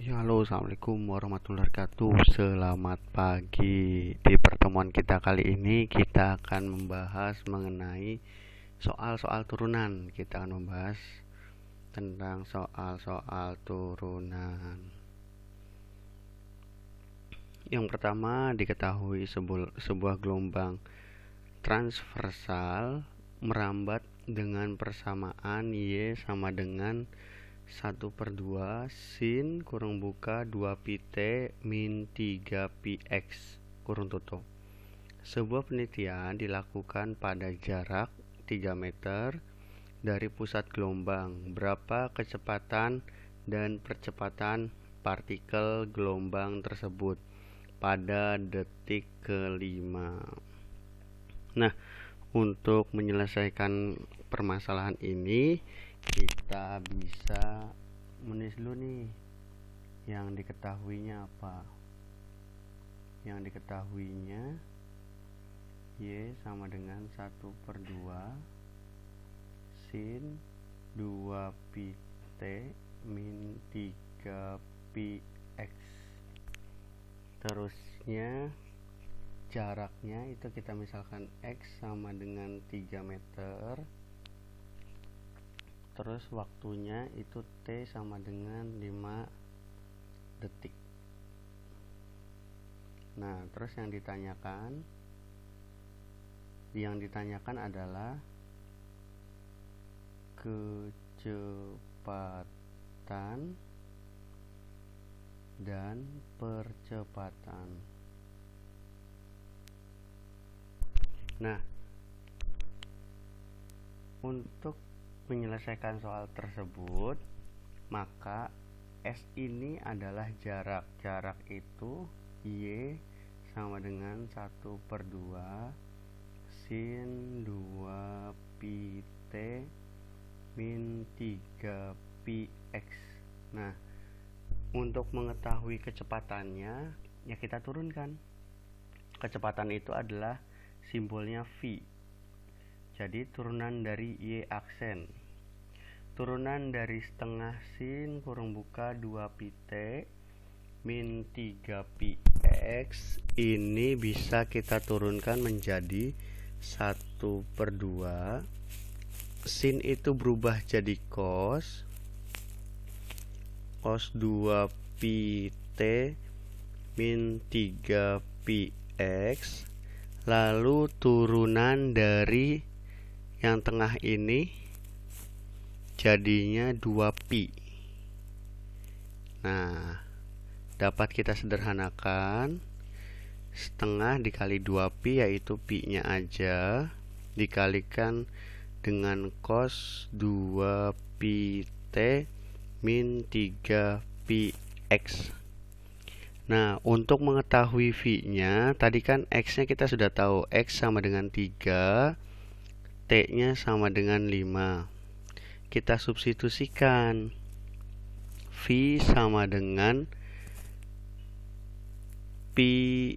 Ya, halo, assalamualaikum warahmatullahi wabarakatuh. Selamat pagi. Di pertemuan kita kali ini, kita akan membahas mengenai soal-soal turunan. Kita akan membahas tentang soal-soal turunan. Yang pertama, diketahui sebuah gelombang transversal merambat dengan persamaan Y sama dengan 1/2 sin kurang buka 2 pi T min 3 pi X kurung tutup. Sebuah penelitian dilakukan pada jarak 3 meter dari pusat gelombang. Berapa kecepatan dan percepatan partikel gelombang tersebut pada detik kelima. Nah, untuk menyelesaikan permasalahan ini, kita bisa menulis dulu nih yang diketahuinya apa. Yang diketahuinya Y sama dengan 1/2 sin 2 pi T min 3 pi X. Terusnya jaraknya itu kita misalkan X sama dengan 3 meter. Terus waktunya itu T sama dengan 5 detik. Nah, terus yang ditanyakan adalah kecepatan dan percepatan. Nah, untuk menyelesaikan soal tersebut, maka S ini adalah jarak. Jarak itu Y sama dengan 1/2 sin 2 pi T min 3 pi X. Nah, untuk mengetahui kecepatannya, ya kita turunkan. Kecepatan itu adalah simbolnya V. Jadi turunan dari Y aksen. Turunan dari setengah sin kurang buka 2 pi T min 3 pi X ini bisa kita turunkan menjadi 1/2. Sin itu berubah jadi cos 2 pi T min 3 pi X. Lalu turunan dari yang tengah ini jadinya 2 pi. Nah, dapat kita sederhanakan. Setengah dikali 2 pi yaitu pi nya aja dikalikan dengan cos 2 pi T min 3 pi X. Nah, untuk mengetahui V-nya, tadi kan X-nya kita sudah tahu. X sama dengan 3, T-nya sama dengan 5. Kita substitusikan. V sama dengan pi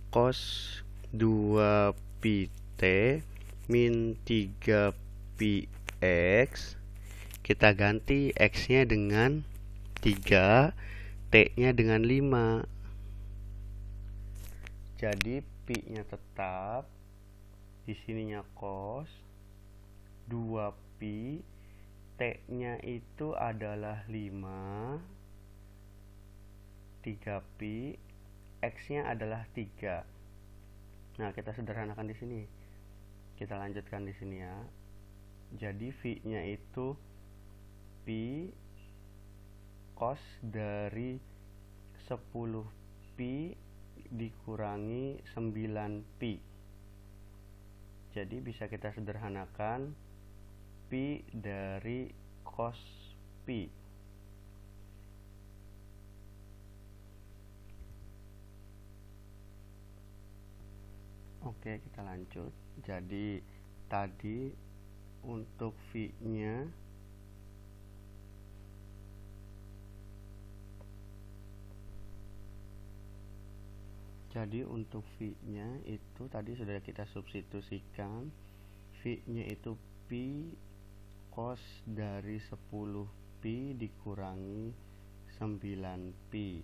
cos 2 pi T min 3 pi X. Kita ganti X-nya dengan 3, T-nya dengan 5. Jadi pi-nya tetap, di sininya cos 2 pi, T-nya itu adalah 5, 3 pi, X-nya adalah 3. Nah, kita sederhanakan di sini. Kita lanjutkan di sini ya. Jadi V-nya itu pi cos dari 10 pi dikurangi 9 pi. Jadi bisa kita sederhanakan pi dari cos pi. Oke, kita lanjut. Jadi tadi untuk V-nya itu tadi sudah kita substitusikan. V-nya itu pi cos dari 10 pi dikurangi 9pi.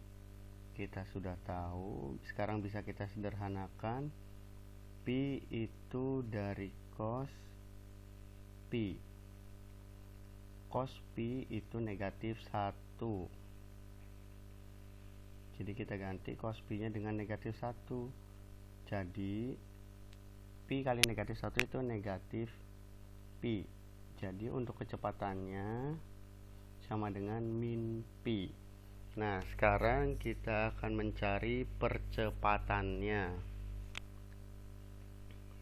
Kita sudah tahu, sekarang bisa kita sederhanakan. Pi itu dari cos pi. Cos pi itu negatif 1. Jadi kita ganti cos pi nya dengan negatif 1. Jadi pi kali negatif 1 itu negatif pi. Jadi untuk kecepatannya sama dengan min pi. Nah, sekarang kita akan mencari percepatannya.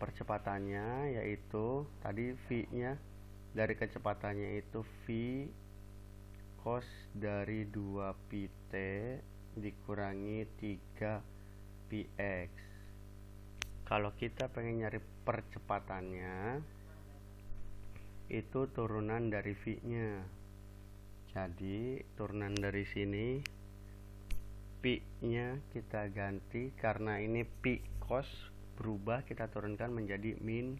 Percepatannya yaitu tadi v-nya dari kecepatannya itu v cos dari 2pt dikurangi 3px. Kalau kita pengen nyari percepatannya, itu turunan dari v-nya. Jadi turunan dari sini pi-nya kita ganti, karena ini pi cos berubah, kita turunkan menjadi min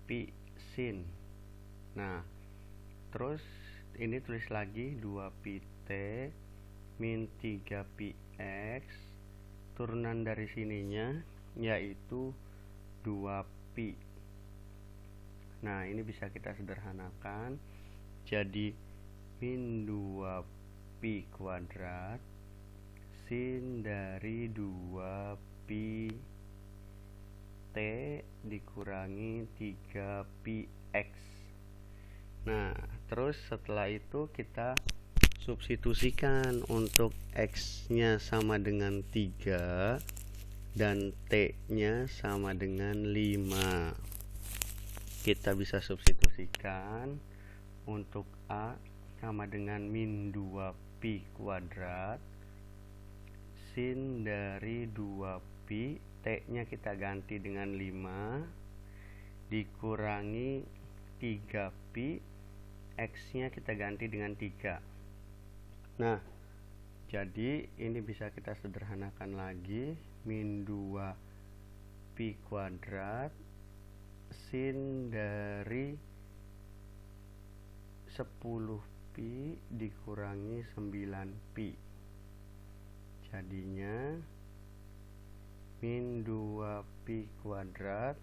pi sin. Nah, terus ini tulis lagi 2pt min 3px, turunan dari sininya yaitu 2pi. Nah, ini bisa kita sederhanakan jadi min 2pi kuadrat sin dari 2pi t dikurangi 3px. Nah, terus setelah itu kita substitusikan untuk x nya sama dengan 3 dan t nya sama dengan 5. Kita bisa substitusikan untuk a sama dengan min 2pi kuadrat sin dari 2pi, t nya kita ganti dengan 5 dikurangi 3pi, x nya kita ganti dengan 3. Nah, jadi ini bisa kita sederhanakan lagi, min 2pi kuadrat sin dari 10pi dikurangi 9pi. Jadinya min 2pi kuadrat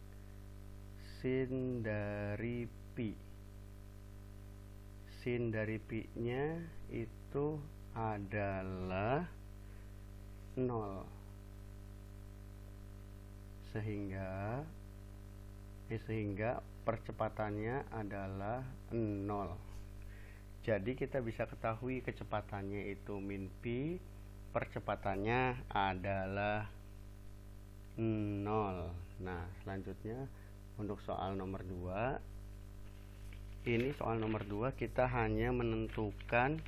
sin dari pi. Sin dari pi nya itu adalah 0. Sehingga percepatannya adalah 0. Jadi kita bisa ketahui kecepatannya itu min pi, percepatannya adalah 0. Nah, selanjutnya untuk soal nomor 2. Ini soal nomor 2 kita hanya menentukan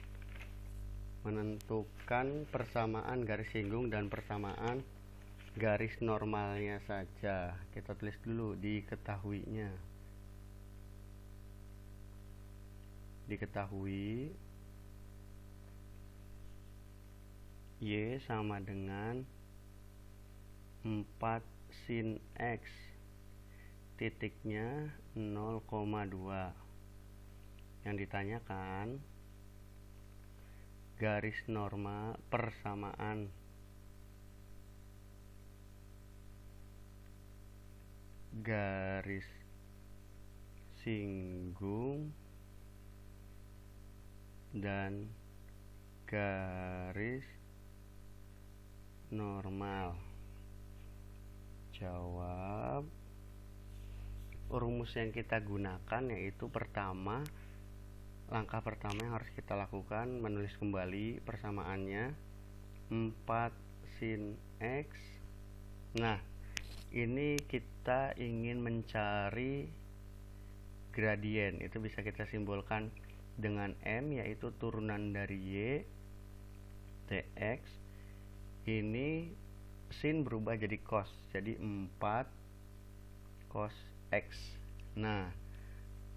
persamaan garis singgung dan persamaan garis normalnya saja. Kita tulis dulu diketahuinya. Diketahui y sama dengan 4 sin x, titiknya 0,2. Yang ditanyakan garis normal persamaan garis singgung dan garis normal. Jawab. Rumus yang kita gunakan yaitu pertama, langkah pertama yang harus kita lakukan menulis kembali persamaannya 4 sin x. Nah, ini kita ingin mencari gradien, itu bisa kita simbolkan dengan m, yaitu turunan dari y tx. Ini sin berubah jadi cos, jadi 4 cos x. Nah,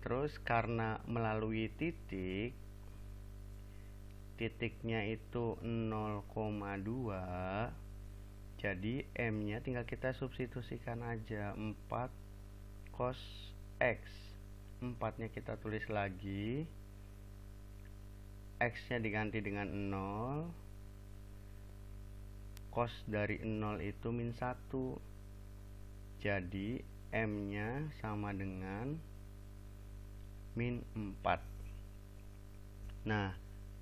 terus karena melalui titiknya itu 0,2, jadi m nya tinggal kita substitusikan aja 4 cos x. 4 nya kita tulis lagi, X nya diganti dengan 0, cos dari 0 itu min 1, jadi M nya sama dengan min 4. Nah,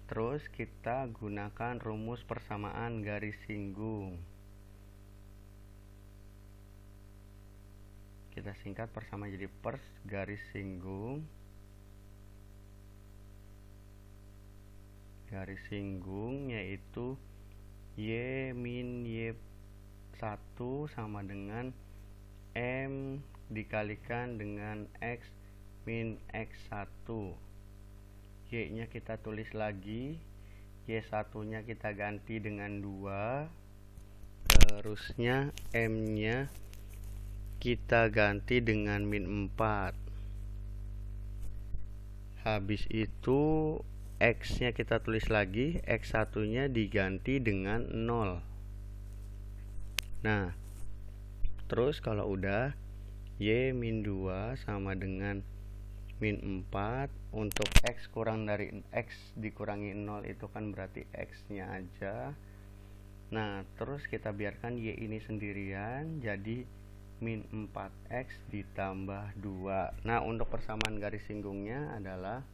terus kita gunakan rumus persamaan garis singgung. Kita singkat persamaan jadi pers garis singgung. Garis singgung yaitu Y min Y1 sama dengan M dikalikan dengan X min X1. Y nya kita tulis lagi, Y1 nya kita ganti dengan 2, terusnya M nya kita ganti dengan min 4. Habis itu X nya kita tulis lagi, X1 nya diganti dengan 0. Nah, terus kalau udah Y min 2 sama dengan min 4, untuk X kurang dari X dikurangi 0 itu kan berarti X nya aja. Nah, terus kita biarkan Y ini sendirian, jadi min 4X ditambah 2. Nah, untuk persamaan garis singgungnya adalah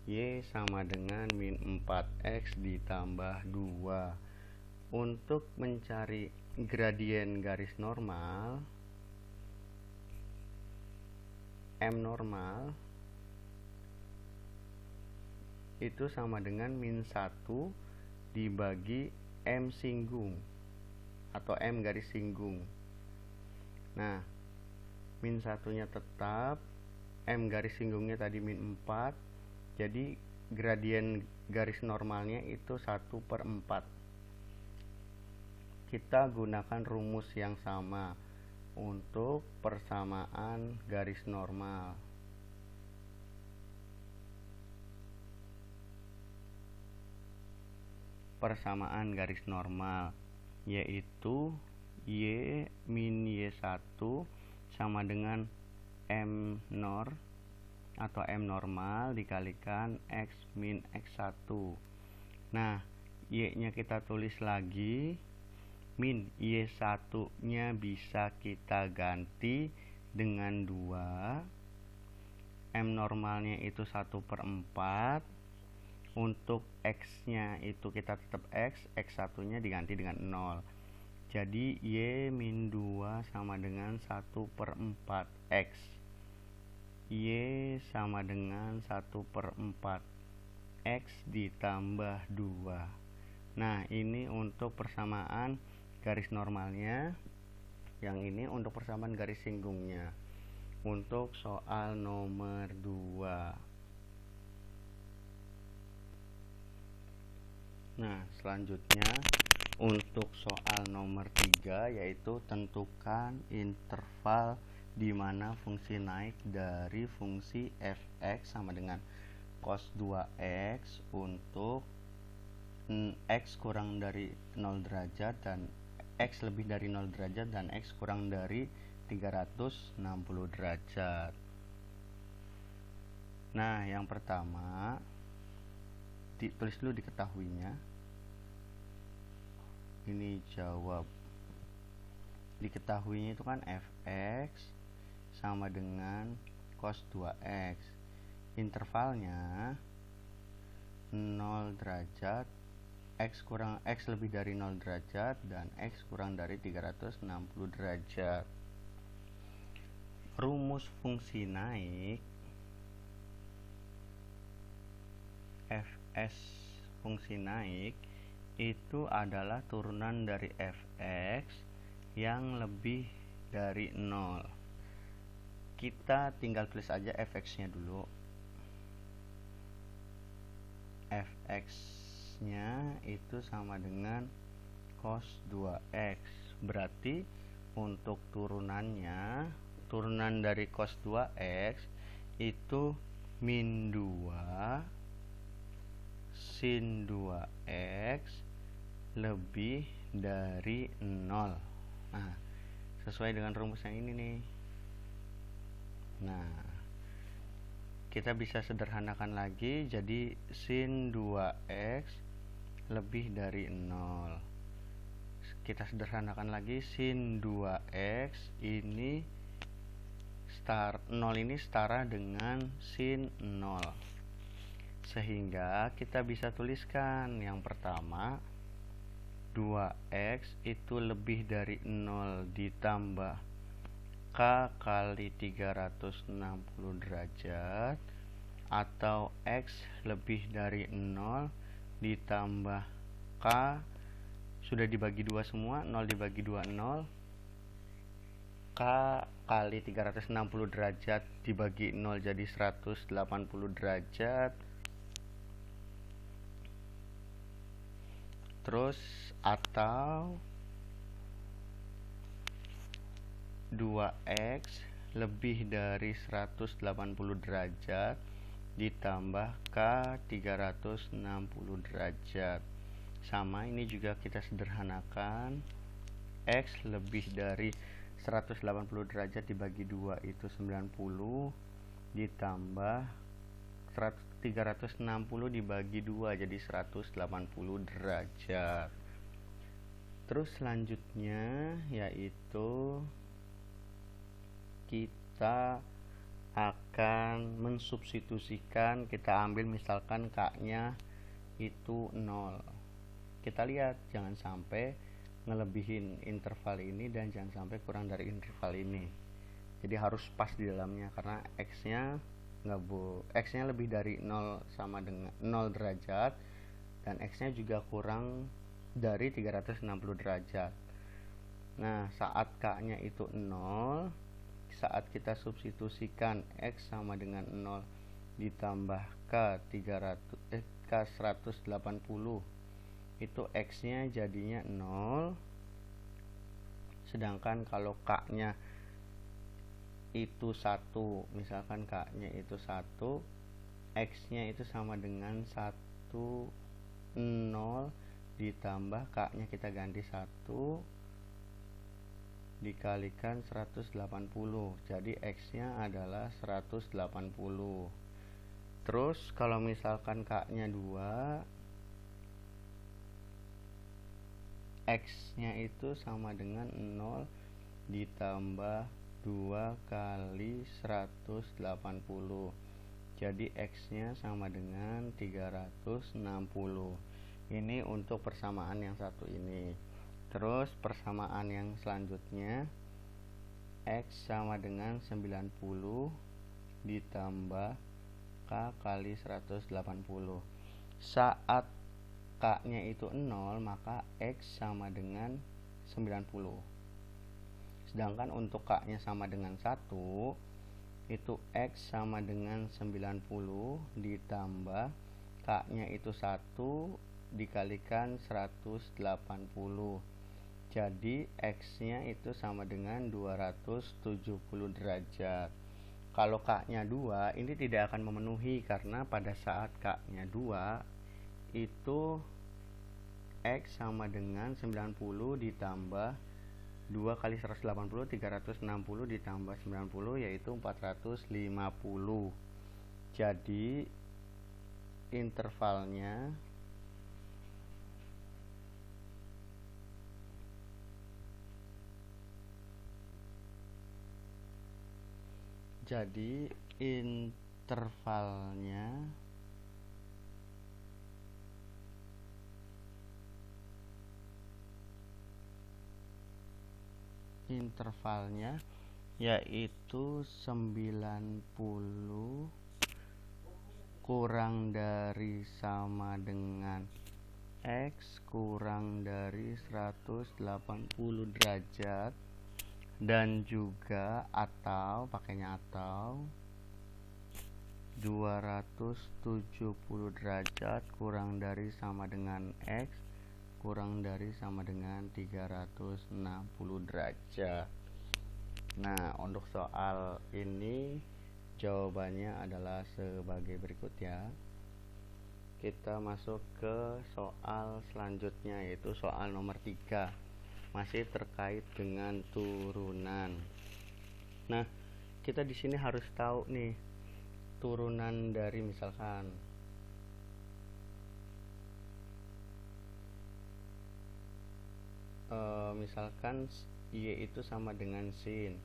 Y sama dengan min 4X ditambah 2. Untuk mencari gradien garis normal, M normal itu sama dengan min 1 dibagi M singgung atau M garis singgung. Nah, min 1-nya tetap, M garis singgungnya tadi min 4, jadi gradien garis normalnya itu 1/4. Kita gunakan rumus yang sama untuk persamaan garis normal. Persamaan garis normal yaitu Y min Y1 sama dengan M nor atau M normal dikalikan X min X1. Nah, Y nya kita tulis lagi, min Y1 nya bisa kita ganti dengan 2, M normalnya itu 1/4. Untuk X nya itu kita tetap X, X1 nya diganti dengan 0. Jadi Y min 2 sama dengan 1/4 X. Y sama dengan 1/4 X ditambah 2. Nah, ini untuk persamaan garis normalnya. Yang ini untuk persamaan garis singgungnya. Untuk soal nomor 2. Nah, selanjutnya untuk soal nomor 3 yaitu tentukan interval di mana fungsi naik dari fungsi f(x) sama dengan cos 2x untuk x kurang dari 0 derajat dan x lebih dari 0 derajat dan x kurang dari 360 derajat. Nah, yang pertama tulis dulu diketahuinya. Ini jawab. Diketahuinya itu kan fx sama dengan cos 2x. Intervalnya 0 derajat, x lebih dari 0 derajat dan x kurang dari 360 derajat. Rumus fungsi naik fs fungsi naik itu adalah turunan dari fx yang lebih dari 0. Kita tinggal tulis aja fx nya dulu. Fx nya itu sama dengan cos 2x. Berarti untuk turunannya, turunan dari cos 2x itu min 2 sin 2x lebih dari 0. Nah, sesuai dengan rumus yang ini nih. Nah, kita bisa sederhanakan lagi jadi sin 2x lebih dari 0. Kita sederhanakan lagi, sin 2x ini 0 ini setara dengan sin 0. Sehingga kita bisa tuliskan yang pertama 2x itu lebih dari 0 ditambah k kali 360 derajat, atau x lebih dari 0 ditambah k sudah dibagi 2 semua, 0 dibagi 2 0, k kali 360 derajat dibagi 0 jadi 180 derajat, terus atau 2x lebih dari 180 derajat ditambah k 360 derajat. Sama, ini juga kita sederhanakan, x lebih dari 180 derajat dibagi 2 itu 90 ditambah 360 dibagi 2 jadi 180 derajat. Terus selanjutnya yaitu kita akan mensubstitusikan, kita ambil misalkan k-nya itu 0. Kita lihat jangan sampai ngelebihin interval ini dan jangan sampai kurang dari interval ini. Jadi harus pas di dalamnya karena x-nya x-nya lebih dari 0 sama dengan 0 derajat dan x-nya juga kurang dari 360 derajat. Nah, saat k-nya itu 0, saat kita substitusikan x sama dengan 0 ditambah k 180 itu x-nya jadinya 0, sedangkan kalau k-nya itu 1, misalkan k-nya itu 1, x-nya itu sama dengan 1 0 ditambah k-nya kita ganti 1 dikalikan 180, jadi x-nya adalah 180. Terus kalau misalkan k-nya 2, x-nya itu sama dengan 0 ditambah 2 kali 180, jadi x-nya sama dengan 360. Ini untuk persamaan yang satu ini. Terus persamaan yang selanjutnya, x sama dengan 90 ditambah k kali 180. Saat k-nya itu 0, maka x sama dengan 90. Sedangkan untuk k-nya sama dengan 1, itu x sama dengan 90 ditambah k-nya itu 1 dikalikan 180. Jadi x-nya itu sama dengan 270 derajat. Kalau k-nya 2, ini tidak akan memenuhi karena pada saat k-nya 2 itu x sama dengan 90 ditambah 2 kali 180, 360 ditambah 90 yaitu 450. Jadi intervalnya intervalnya yaitu 90 kurang dari sama dengan x kurang dari 180 derajat, dan juga atau pakainya atau 270 derajat kurang dari sama dengan x kurang dari sama dengan 360 derajat. Nah, untuk soal ini jawabannya adalah sebagai berikut ya. Kita masuk ke soal selanjutnya, yaitu soal nomor 3, masih terkait dengan turunan. Nah, kita di sini harus tahu nih, turunan dari misalkan Y itu sama dengan sin,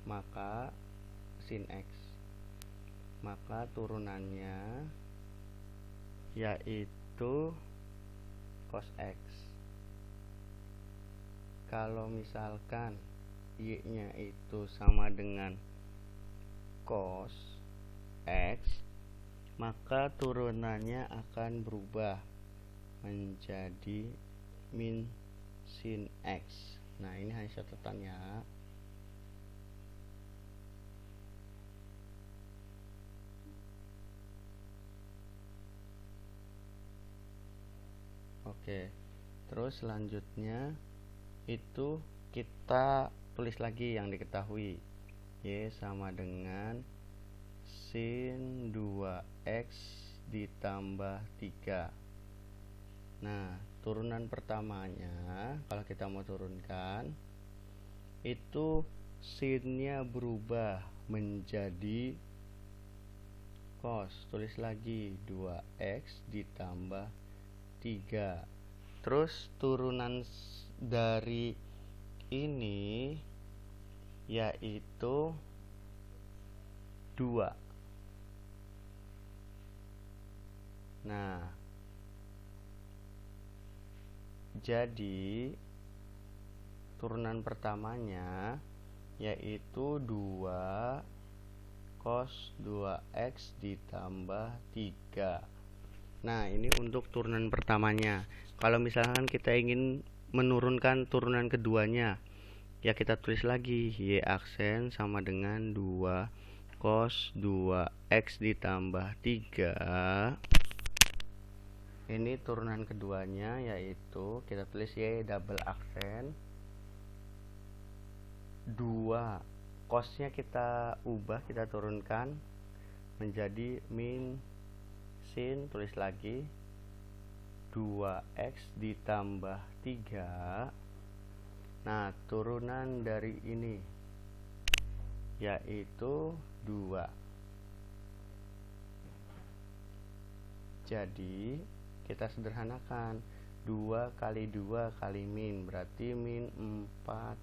maka sin X, maka turunannya yaitu cos X. Kalau misalkan Y nya itu sama dengan cos X, maka turunannya akan berubah menjadi min sin X. Nah, ini hanya catatan ya. Oke, terus selanjutnya itu kita tulis lagi yang diketahui. Y sama dengan sin 2X ditambah 3. Nah, turunan pertamanya kalau kita mau turunkan itu sinnya berubah menjadi cos. Tulis lagi 2X ditambah 3. Terus turunan dari ini yaitu 2. Nah, jadi turunan pertamanya yaitu 2 cos 2X ditambah 3. Nah, ini untuk turunan pertamanya. Kalau misalkan kita ingin menurunkan turunan keduanya, ya kita tulis lagi Y aksen sama dengan 2 cos 2X ditambah 3. Ini turunan keduanya yaitu kita tulis Y double aksen 2 cosnya kita ubah, kita turunkan menjadi min sin, tulis lagi 2X ditambah 3. Nah, turunan dari ini yaitu 2. Jadi kita sederhanakan 2 kali 2 kali min berarti min 4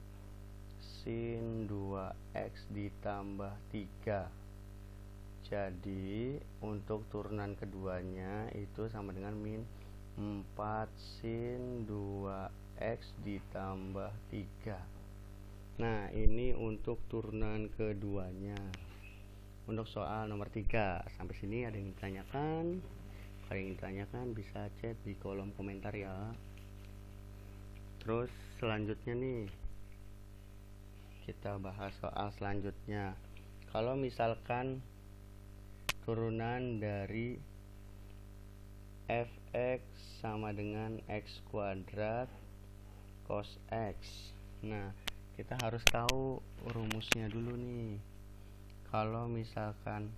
sin 2X ditambah 3. Jadi untuk turunan keduanya itu sama dengan min 4 sin 2X ditambah 3. Nah, ini untuk turunan keduanya. Untuk soal nomor 3 sampai sini ada yang ditanyakan? Kalau yang ditanyakan bisa chat di kolom komentar ya. Terus selanjutnya nih kita bahas soal selanjutnya. Kalau misalkan turunan dari fx sama dengan x kuadrat cos x. Nah, kita harus tahu rumusnya dulu nih. Kalau misalkan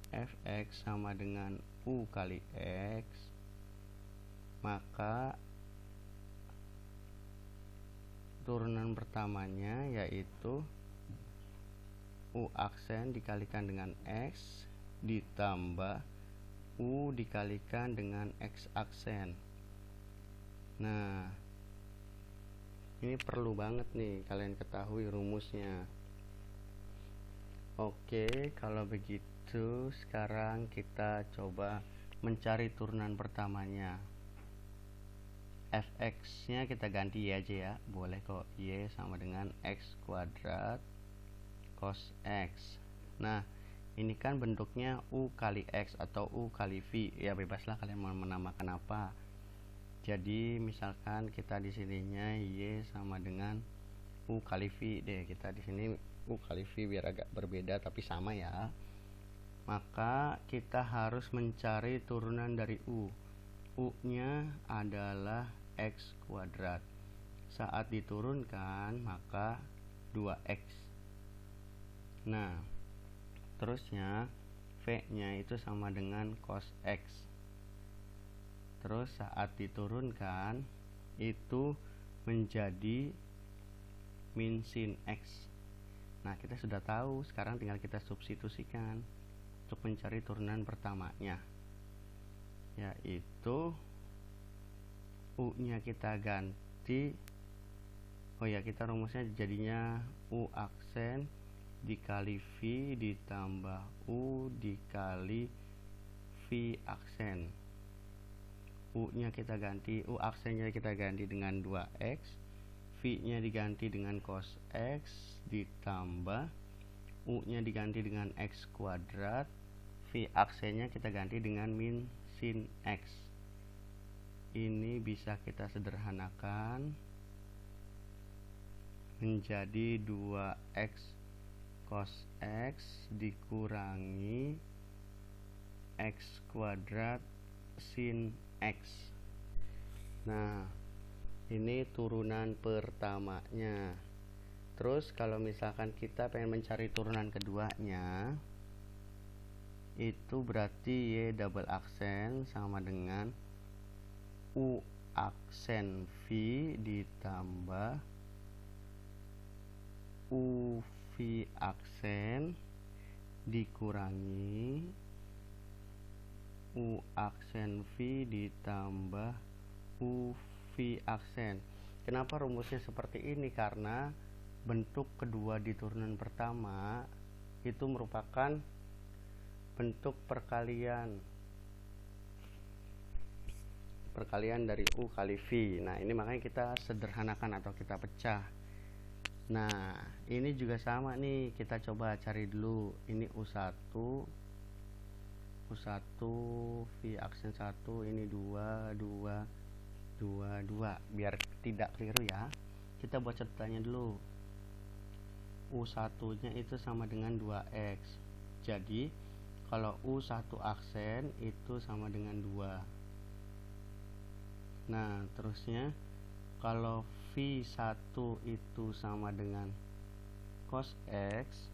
fx sama dengan u kali x, maka turunan pertamanya yaitu u aksen dikalikan dengan x ditambah u dikalikan dengan x aksen. Nah, ini perlu banget nih kalian ketahui rumusnya. Oke, kalau begitu sekarang kita coba mencari turunan pertamanya. Fx nya kita ganti y aja ya, boleh kok. Y sama dengan x kuadrat cos x. Nah, ini kan bentuknya u kali x atau u kali v, ya bebaslah kalian mau menamakan apa. Jadi misalkan kita di sininya y sama dengan u kali v deh, kita di sini u kali v biar agak berbeda tapi sama ya. Maka kita harus mencari turunan dari u. U nya adalah x kuadrat. Saat diturunkan maka 2x. Nah, terusnya v nya itu sama dengan cos x. Terus saat diturunkan itu menjadi min sin x. Nah, kita sudah tahu, sekarang tinggal kita substitusikan untuk mencari turunan pertamanya, yaitu U nya kita ganti, kita rumusnya jadinya U aksen dikali V ditambah U dikali V aksen. U nya kita ganti, U aksennya kita ganti dengan 2x, V nya diganti dengan cos x, ditambah U nya diganti dengan x kuadrat, V aksennya kita ganti dengan min sin x. Ini bisa kita sederhanakan menjadi 2x cos x dikurangi x kuadrat sin x. Nah, ini turunan pertamanya. Terus kalau misalkan kita pengen mencari turunan keduanya, itu berarti Y double aksen sama dengan U aksen V ditambah U V aksen dikurangi U aksen V ditambah U V aksen. Kenapa rumusnya seperti ini? Karena bentuk kedua di turunan pertama itu merupakan bentuk perkalian dari U kali V. Nah, ini makanya kita sederhanakan atau kita pecah. Nah, ini juga sama nih, kita coba cari dulu. Ini U1 V aksen 1, ini 2 biar tidak keliru ya. Kita buat catatannya dulu. U1 nya itu sama dengan 2x. Jadi kalau U1 aksen itu sama dengan 2. Nah, terusnya kalau V1 itu sama dengan cos x,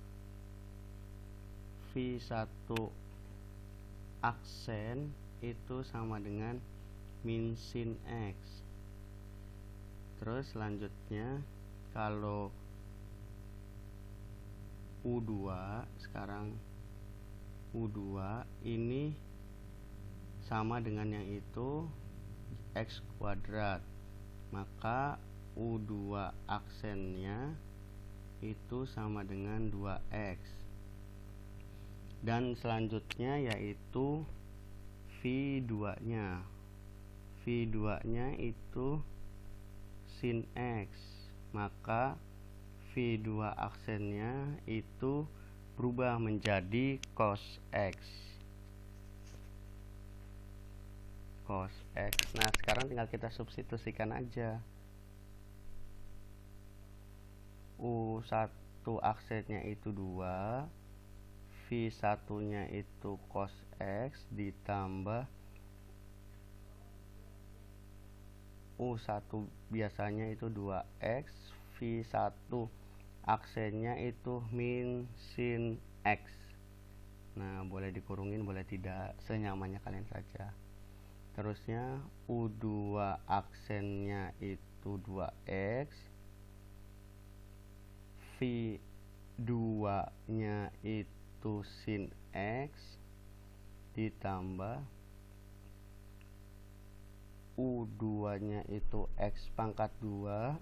V1 aksen itu sama dengan min sin x. Terus selanjutnya kalau U2, sekarang U2 ini sama dengan yang itu x kuadrat, maka U2 aksennya itu sama dengan 2x. Dan selanjutnya yaitu V2 nya itu sin x, maka V2 aksennya itu berubah menjadi cos x. Nah, sekarang tinggal kita substitusikan aja. U1 aksennya itu 2, V1 nya itu cos x ditambah U1 biasanya itu 2x, V1 aksennya itu min sin x. Nah, boleh dikurungin, boleh tidak, senyamannya kalian saja. Terusnya U2 aksennya itu 2x, V2 nya itu sin x ditambah U2 nya itu x pangkat 2,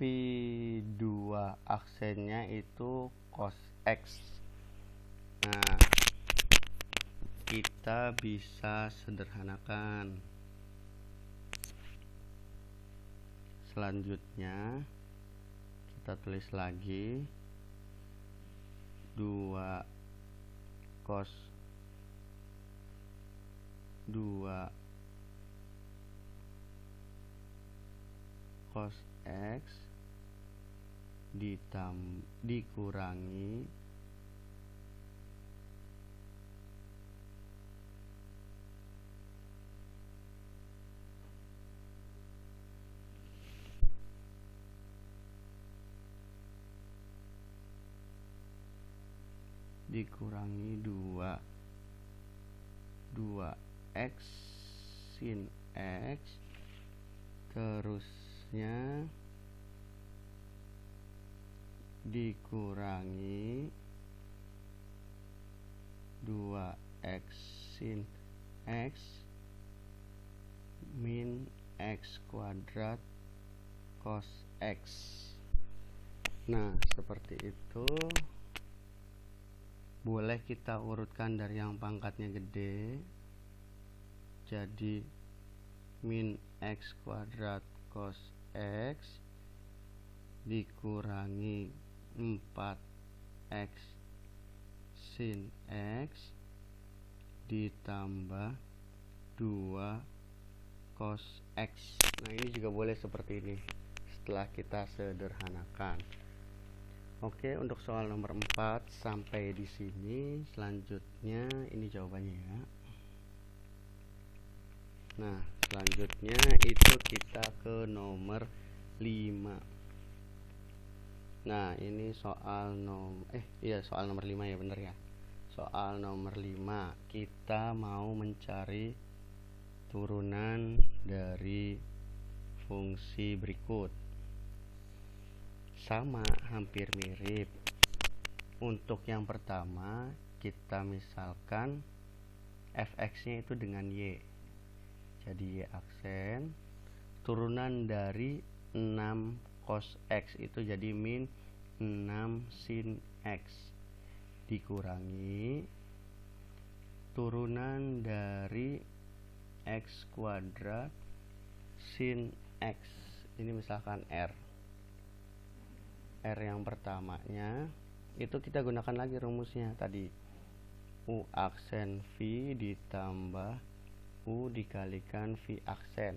V2 aksennya itu cos x. Nah, kita bisa sederhanakan. Selanjutnya kita tulis lagi 2 cos 2 cos x dikurangi dikurangi 2x sin x, terusnya dikurangi 2x sin x min x kuadrat cos x. Nah, seperti itu. Boleh kita urutkan dari yang pangkatnya gede, jadi min x kuadrat cos x dikurangi 4x sin x ditambah 2 cos x. Nah, ini juga boleh seperti ini setelah kita sederhanakan. Oke, untuk soal nomor 4 sampai di sini. Selanjutnya ini jawabannya ya. Nah, selanjutnya itu kita ke nomor 5. Nah, ini soal soal nomor 5 ya, bener ya. Soal nomor 5, kita mau mencari turunan dari fungsi berikut. Sama, hampir mirip. Untuk yang pertama, kita misalkan fx-nya itu dengan y. Jadi y aksen, turunan dari 6 cos x itu jadi min 6 sin x dikurangi turunan dari x kuadrat sin x. Ini misalkan r yang pertamanya itu kita gunakan lagi rumusnya tadi, u aksen v ditambah u dikalikan v aksen.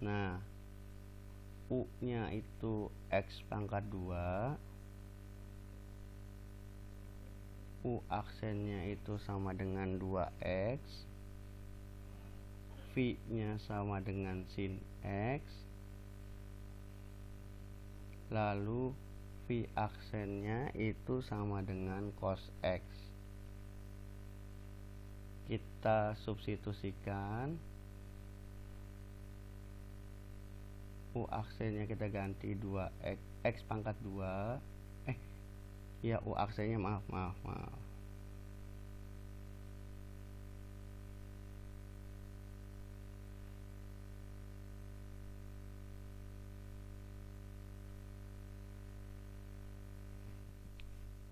Nah, u nya itu x pangkat 2, u aksennya itu sama dengan 2x, v nya sama dengan sin x, lalu v aksennya itu sama dengan cos x. Kita substitusikan, u aksennya kita ganti 2x, x pangkat 2, u aksennya maaf.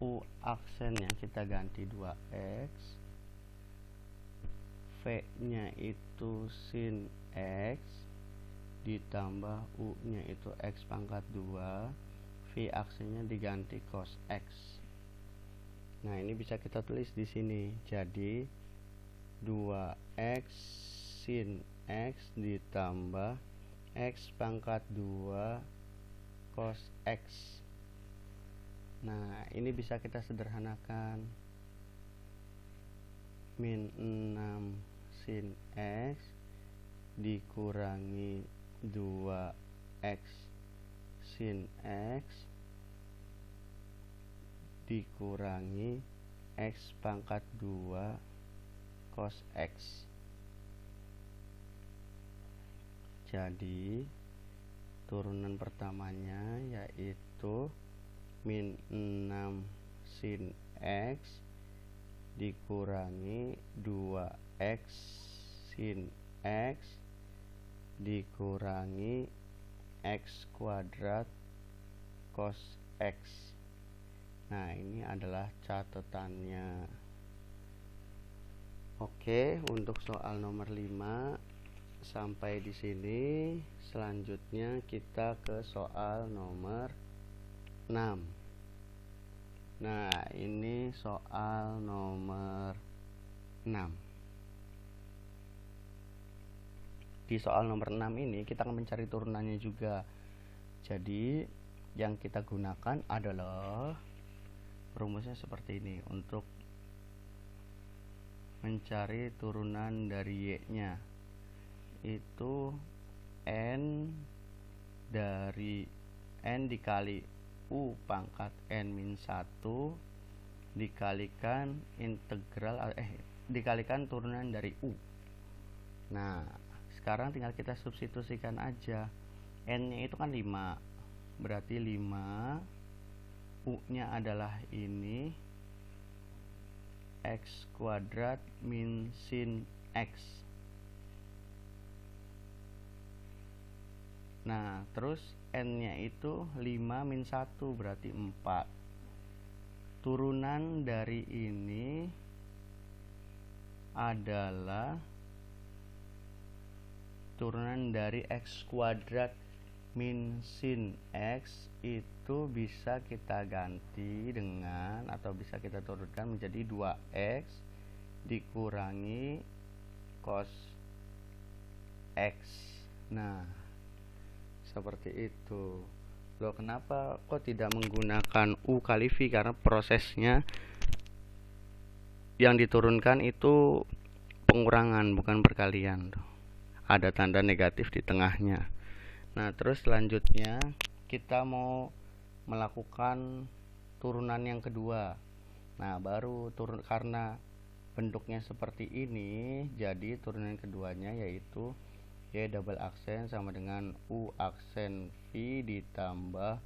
U aksennya kita ganti 2x, v nya itu sin x ditambah u nya itu x pangkat 2, v aksennya diganti cos x. Nah, ini bisa kita tulis di sini jadi 2x sin x ditambah x pangkat 2 cos x. Nah, ini bisa kita sederhanakan, min 6 sin x dikurangi 2x sin x dikurangi x pangkat 2 cos x. Jadi turunan pertamanya yaitu min 6 sin x dikurangi 2x sin x dikurangi x kuadrat cos x. Nah, ini adalah catatannya. Oke, untuk soal nomor 5 sampai di sini. Selanjutnya kita ke soal nomor 6. Nah, ini soal nomor 6. Di soal nomor 6 ini kita akan mencari turunannya juga. Jadi yang kita gunakan adalah rumusnya seperti ini untuk mencari turunan dari y nya, itu n dari n dikali u pangkat n min 1 dikalikan dikalikan turunan dari u. Nah, sekarang tinggal kita substitusikan aja. N nya itu kan 5, berarti 5. U-nya adalah ini, X kuadrat min sin X. Nah, terus N-nya itu 5 min 1, berarti 4. Turunan dari ini adalah turunan dari X kuadrat min sin X, itu bisa kita ganti dengan, atau bisa kita turunkan menjadi 2X dikurangi cos X. Nah, seperti itu. Loh, kenapa kok tidak menggunakan U kali V? Karena prosesnya yang diturunkan itu pengurangan, bukan perkalian. Ada tanda negatif di tengahnya. Nah, terus selanjutnya kita mau melakukan turunan yang kedua. Nah, baru turun, karena bentuknya seperti ini, jadi turunan keduanya yaitu Y double aksen sama dengan U aksen V ditambah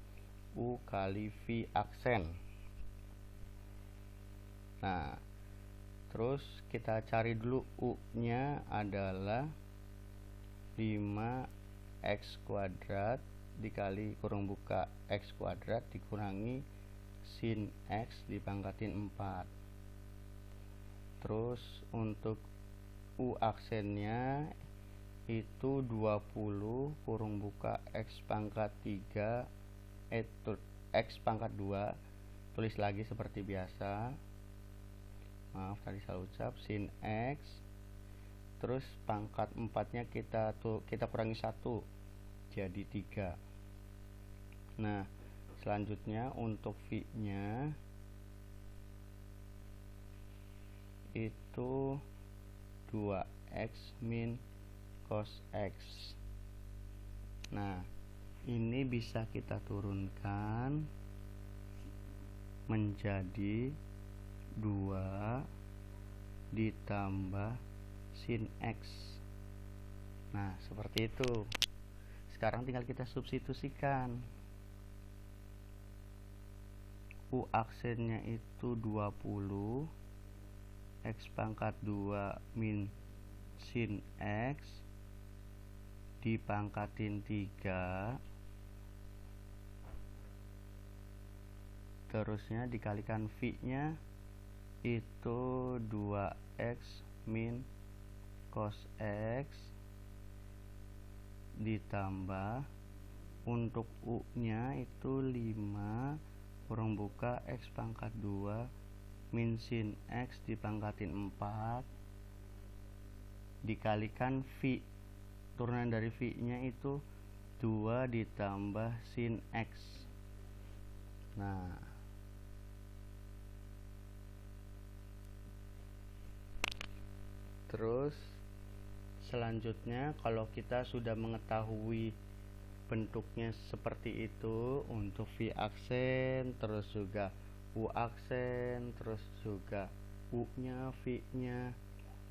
U kali V aksen. Nah, terus kita cari dulu U-nya adalah 5X kuadrat dikali kurung buka X kuadrat dikurangi sin X dipangkatin 4. Terus untuk U aksennya itu 20 kurung buka X pangkat 3 X pangkat 2, tulis lagi seperti biasa, maaf tadi salah ucap, sin X. Terus pangkat 4-nya kita kurangi 1 jadi 3. Nah, selanjutnya untuk V-nya itu 2X min cos X. Nah, ini bisa kita turunkan menjadi 2 ditambah sin X. Nah, seperti itu. Sekarang tinggal kita substitusikan. U aksennya itu 20 X pangkat 2 min sin X dipangkatin 3, terusnya dikalikan V-nya itu 2X min cos X ditambah untuk U-nya itu 5 kurung buka X pangkat 2 min sin X dipangkatin 4 dikalikan V, turunan dari V-nya itu 2 ditambah sin X. Nah, terus selanjutnya kalau kita sudah mengetahui bentuknya seperti itu untuk V aksen, terus juga U aksen, terus juga U-nya, V-nya.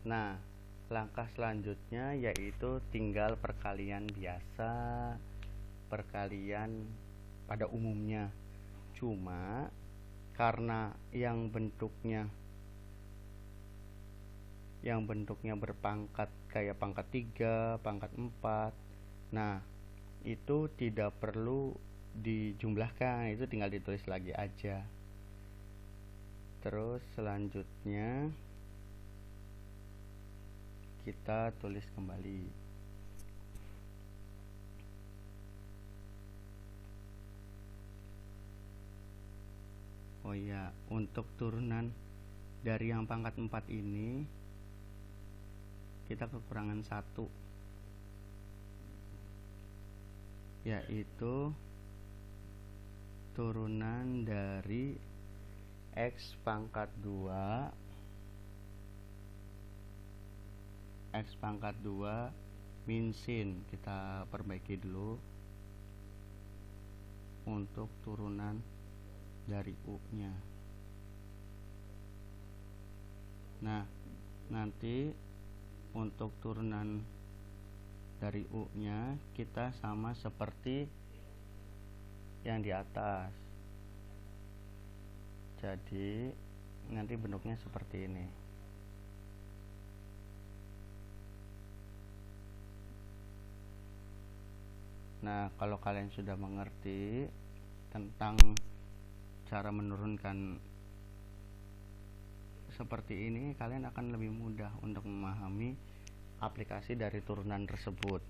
Nah, langkah selanjutnya yaitu tinggal perkalian biasa, perkalian pada umumnya. Cuma karena yang bentuknya berpangkat kayak pangkat 3, pangkat 4. Nah, itu tidak perlu dijumlahkan, itu tinggal ditulis lagi aja. Terus selanjutnya kita tulis kembali. Oh iya, untuk turunan dari yang pangkat 4 ini kita kekurangan 1, yaitu turunan dari X pangkat 2 min sin. Kita perbaiki dulu untuk turunan dari U-nya. Nah, nanti untuk turunan dari U-nya kita sama seperti yang di atas. Jadi nanti bentuknya seperti ini. Nah, kalau kalian sudah mengerti tentang cara menurunkan seperti ini, kalian akan lebih mudah untuk memahami aplikasi dari turunan tersebut.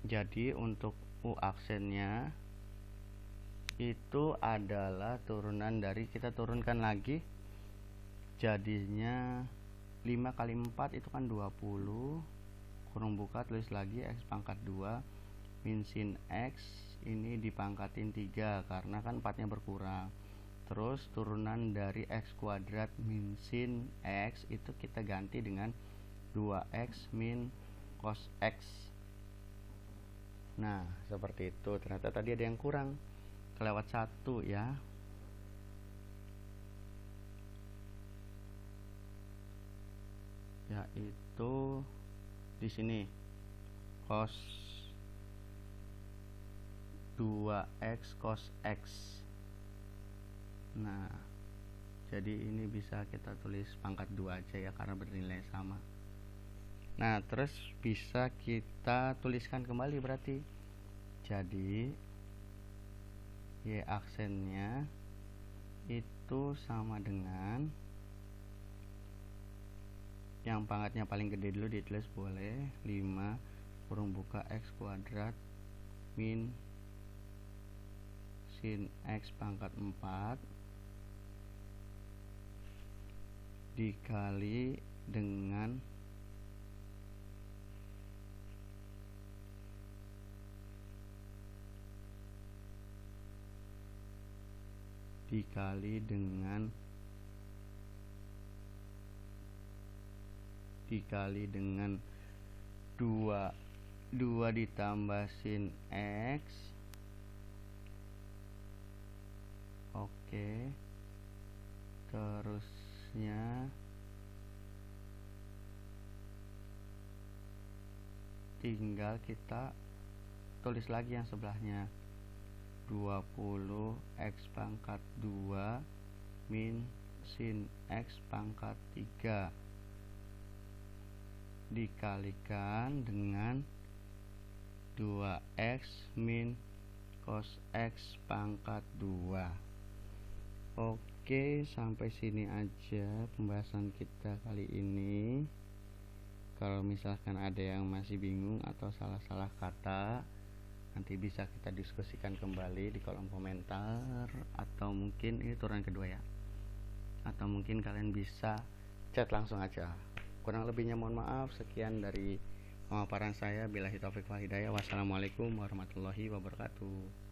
Jadi untuk U aksennya itu adalah turunan dari, kita turunkan lagi, jadinya 5 kali 4 itu kan 20, kurung buka, tulis lagi X pangkat 2 min sin X, ini dipangkatin 3 karena kan 4 nya berkurang. Terus turunan dari X kuadrat min sin X itu kita ganti dengan 2X min cos X. Nah, seperti itu. Ternyata tadi ada yang kurang, kelewat 1 ya. Yaitu di sini cos 2X cos X. Nah, jadi ini bisa kita tulis pangkat 2 aja ya karena bernilai sama. Nah, terus bisa kita tuliskan kembali berarti. Jadi Y aksennya itu sama dengan, yang pangkatnya paling gede dulu ditulis boleh, 5 kurung buka X kuadrat min sin X pangkat 4 dikali dengan dikali dengan 2 ditambah sin X. Oke, terusnya tinggal kita tulis lagi yang sebelahnya, 20 X pangkat 2 min sin X pangkat 3 dikalikan dengan 2X min cos X pangkat 2. Oke, sampai sini aja pembahasan kita kali ini. Kalau misalkan ada yang masih bingung atau salah-salah kata, nanti bisa kita diskusikan kembali di kolom komentar, atau mungkin ini turunan kedua ya, atau mungkin kalian bisa chat langsung aja. Kurang lebihnya mohon maaf. Sekian dari pemaparan saya. Billahi taufik wal hidayah. Wassalamualaikum warahmatullahi wabarakatuh.